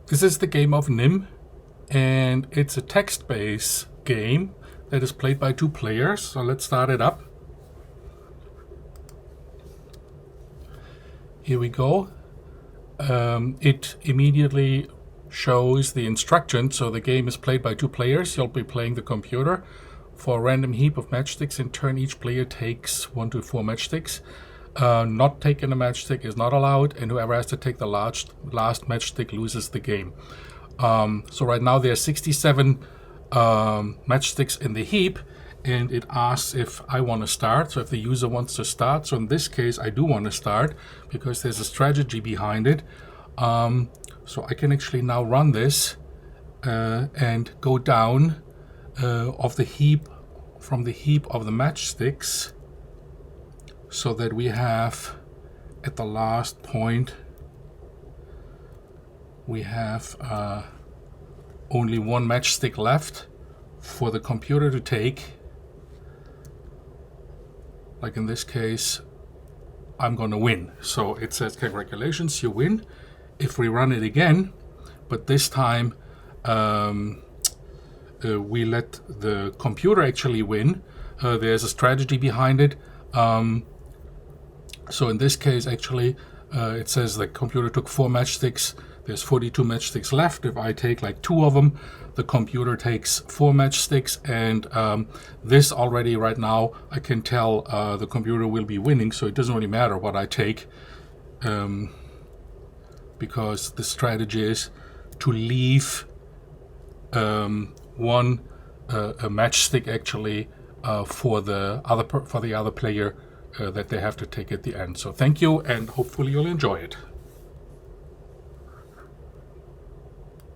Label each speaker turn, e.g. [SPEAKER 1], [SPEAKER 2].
[SPEAKER 1] This is the game of Nim, and it's a text-based game that is played by 2 players. So let's start it up. Here we go. It immediately shows the instructions. So the game is played by 2 players. You'll be playing the computer. For a random heap of matchsticks in turn, each player takes 1 to 4 matchsticks. Not taking a matchstick is not allowed, and whoever has to take the last matchstick loses the game. So right now there are 67 matchsticks in the heap, and it asks if I want to start, so if the user wants to start. So in this case I do want to start because there's a strategy behind it. So I can actually now run this and go down of the heap, from the heap of the matchsticks, so that we have at the last point we have only 1 matchstick left for the computer to take. Like in this case, I'm going to win. So it says, congratulations, you win. If we run it again, but this time we let the computer actually win. There's a strategy behind it. So in this case, actually, it says the computer took 4 matchsticks. There's 42 matchsticks left. If I take like 2 of them, the computer takes 4 matchsticks. And this already right now, I can tell the computer will be winning. So it doesn't really matter what I take, because the strategy is to leave one a matchstick actually for the other player that they have to take at the end. So thank you, and hopefully you'll enjoy it.